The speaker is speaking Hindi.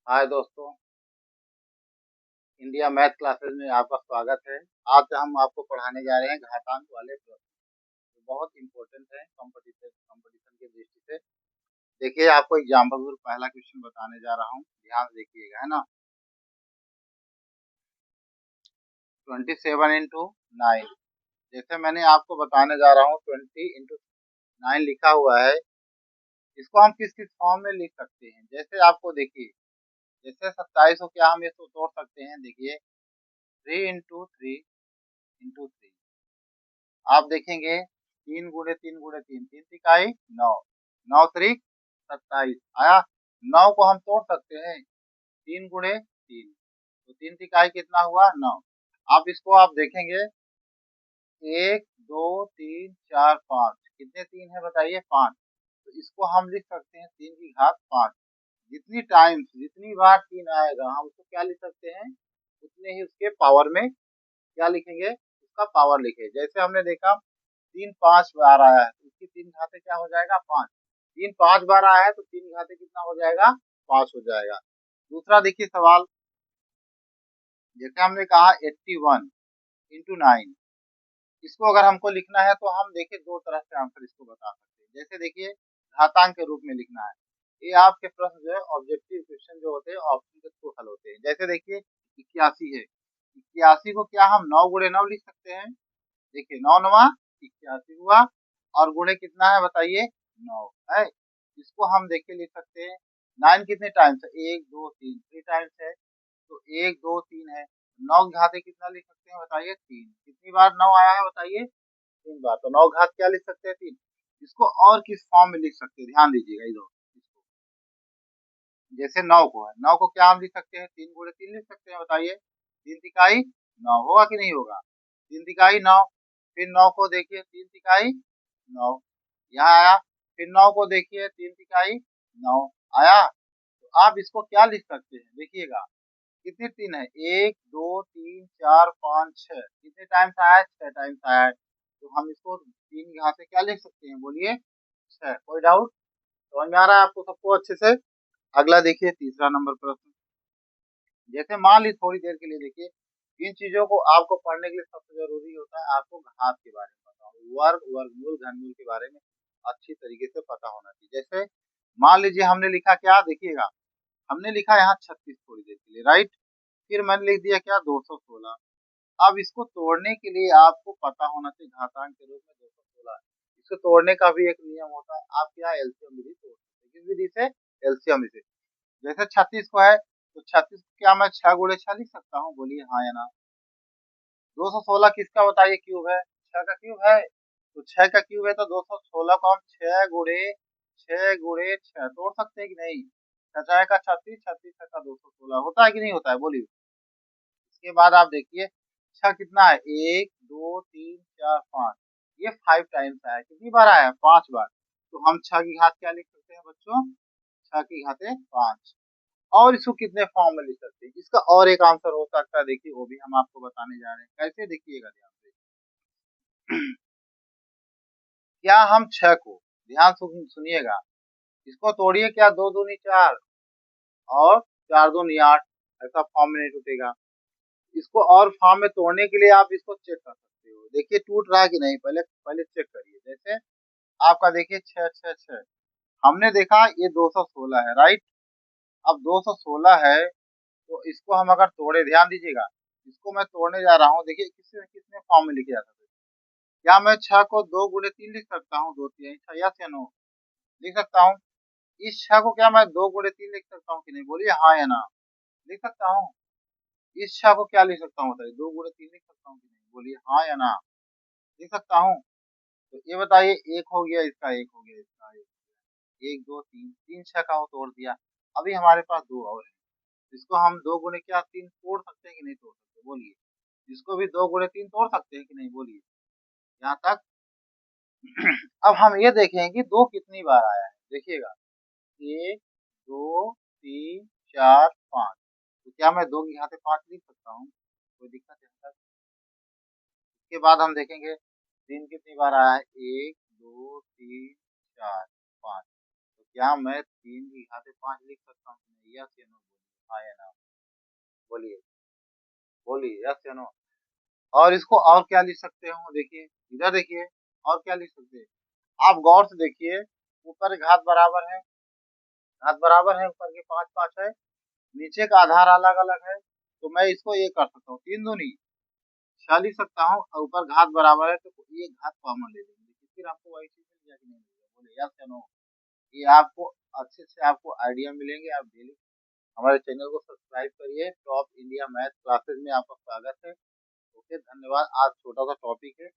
हाय दोस्तों, इंडिया मैथ क्लासेस में आपका स्वागत है। आज हम आपको पढ़ाने जा रहे हैं घातांक वाले प्रश्न, जो बहुत इंपॉर्टेंट है कंपटीशन कंपटीशन की दृष्टि से। देखिए, आपको एग्जाम्पल के पहला क्वेश्चन बताने जा रहा हूँ, ध्यान से देखिएगा, है ना। 27 into 9, जैसे मैंने आपको बताने जा रहा हूँ 20 into 9 लिखा हुआ है। इसको हम किस किस फॉर्म में लिख सकते हैं, जैसे आपको देखिए, जैसे 27 को क्या हम इसको तोड़ सकते हैं। देखिए, 3 into 3 into 3, आप देखेंगे 3 × 3 × 3, 3 × 3 = 9, 9 × 3 = 27 आया। 9 को हम तोड़ सकते हैं 3 × 3, तो 3 × 3 = कितना हुआ, 9। अब इसको आप देखेंगे 1 2 3 4 5, कितने तीन है बताइए, 5। तो इसको हम लिख सकते हैं 3 की घात 5। जितनी बार 3 आएगा हम उसको क्या लिख सकते हैं, उतने ही उसके पावर में क्या लिखेंगे, उसका पावर लिखे। जैसे हमने देखा 3 5 बार आया है तो उसकी 3 घातें क्या हो जाएगा, 5। 3 5 बार आया है तो 3 घातें कितना हो जाएगा, 5 हो जाएगा। दूसरा देखिए सवाल, जैसे हमने कहा 81 into 9, इसको अगर हमको लिखना है तो हम देखिए दो तरह से आंसर इसको बता सकते हैं। जैसे देखिए, घातांक के रूप में लिखना है। ये आपके प्रश्न जो है ऑब्जेक्टिव क्वेश्चन जो होते हैं ऑप्शन के थ्रू हल होते हैं। जैसे देखिए 81 है, 81 को क्या हम 9 × 9 लिख सकते हैं। देखिए 9 9 81 हुआ, और गुणे कितना है बताइए, 9 है। इसको हम देखिए लिख सकते हैं। 9 कितने टाइम्स है, 1 2 3, 3 टाइम्स है, तो 1 2 3 है। 9 घाते कितना लिख सकते हैं बताइए, 3। कितनी बार 9 आया है बताइए, 3 बार, तो 9 घात क्या लिख सकते हैं, 3। इसको और किस फॉर्म में लिख सकते हैं, ध्यान दीजिएगा इधर। इसको जैसे 9 को है, 9 को क्या हम लिख सकते हैं, 3 × 3 लिख सकते हैं बताइए। 3 × 3 = 9 होगा कि नहीं होगा, 3 × 3 = 9। फिर 9 को देखिए, 3 × 3 = 9, यहाँ आया। फिर 9 को देखिए, 3 × 3 = 9 आया। तो आप इसको क्या लिख सकते हैं, देखिएगा कितने 3 है, 1 2 3 4 5 6, कितने टाइम्स आया है, 6 टाइम्स आया है। तो हम इसको 3 यहाँ से क्या लिख सकते हैं, बोलिए 6। कोई डाउट, समझ में आ रहा है आपको सबको अच्छे से। अगला देखिए तीसरा नंबर प्रश्न, जैसे मान ली थोड़ी देर के लिए देखिए, इन चीजों को आपको पढ़ने के लिए सबसे जरूरी होता है आपको घात के बारे में पता हो, वर्ग वर्गमूल घनमूल के बारे में अच्छी तरीके से पता होना चाहिए। जैसे मान लीजिए हमने लिखा क्या, देखिएगा हमने लिखा यहाँ 36 थोड़ी देर के लिए, राइट। फिर मैंने लिख दिया क्या, 216। अब इसको तोड़ने के लिए आपको पता होना चाहिए घातांक के रूप में 216। इसको तोड़ने का भी एक नियम होता है, आप क्या एलसीएम विधि तोड़ सकते हैं, किस विधि से, एलसीएम विधि। जैसे 36 को है तो 36 को क्या मैं 6 × 6 लिख सकता हूँ, बोलिए हाँ या ना। 216 किसका बताइए, क्यूब है, 6 का क्यूब है। तो 6 का क्यूब है तो 216 को हम 6 × 6 तोड़ सकते हैं कि नहीं। 6 का 36, 36 का 216 होता है कि नहीं होता है, बोलिए। इसके बाद आप देखिए 6 कितना है, 1 2 3 4 5, ये 5 टाइम्स आया है। कितनी बार आया है, 5 बार। तो हम 6 की घात क्या लिख सकते हैं बच्चों, 6 की घातें 5। और इसको कितने फॉर्म में लिख सकते हैं, इसका और एक आंसर हो सकता है, देखिए वो भी हम आपको बताने जा रहे हैं कैसे, देखिएगा ध्यान से। क्या हम 6 को, ध्यान सुनिएगा, इसको तोड़िए, क्या 2 दूनी 4 और 4 दूनी 8, ऐसा फॉर्म में नहीं टूटेगा। इसको और फॉर्म में तोड़ने के लिए आप इसको चेक कर सकते हो, देखिए टूट रहा है कि नहीं, पहले पहले चेक करिए। जैसे आपका देखिए 6 6 6, हमने देखा ये 216 है, राइट। अब 216 है तो इसको हम अगर तोड़े, ध्यान दीजिएगा, इसको मैं तोड़ने जा रहा हूँ। देखिए किसने कितने फॉर्म में लिखे जा सकते हैं। क्या मैं 6 को 2 × 3 लिख सकता हूँ, 2 3 6, यस या नो, लिख सकता हूँ। इस 6 को क्या मैं 2 × 3 लिख सकता हूँ कि नहीं, बोलिए हाँ या ना, लिख सकता हूँ। इस 6 को क्या लिख सकता हूँ बताइए, 2 × 3 लिख सकता हूँ कि नहीं, बोलिए हाँ या ना, लिख सकता हूँ। तो ये बताइए, एक हो गया इसका, एक हो गया इसका, एक 2 3, 3 6 का वो तोड़ दिया। अभी हमारे पास दो और है, इसको हम 2 × 3 तोड़ सकते हैं कि नहीं तोड़ सकते, बोलिए। इसको भी 2 × 3 तोड़ सकते हैं कि नहीं, बोलिए, यहाँ तक। अब हम ये देखें कि 2 कितनी बार आया है, देखिएगा 1 2 3 4 5, तो क्या मैं 2 की घाते 5 लिख सकता हूँ, कोई दिक्कत है यहाँ तक। इसके बाद हम देखेंगे 3 कितनी बार आया है, 1 2 3 4 5, तो क्या मैं 3 की घाते 5 लिख सकता हूँ, यस या नो। हाँ या ना, बोलिए बोलिए, यस या नो। और इसको और क्या लिख सकते हो, देखिए इधर देखिए, और क्या लिख सकते हैं, आप गौर से देखिए, ऊपर घात बराबर है, घात बराबर है, ऊपर के पांच पांच है, नीचे का आधार अलग अलग है, तो मैं इसको ये कर सकता हूँ, तीन दूनी छह लिख सकता हूँ, और ऊपर घात बराबर है तो ये घात कॉमन ले लेंगे, लेकिन फिर आपको वही चीज मिल गया कि नहीं मिल गया, बोले यस या नो। ये आपको अच्छे से आपको आइडिया मिलेंगे, आप डेली हमारे चैनल को सब्सक्राइब करिए। टॉप इंडिया मैथ क्लासेस में आपका स्वागत है। ओके, धन्यवाद। आज छोटा सा टॉपिक है।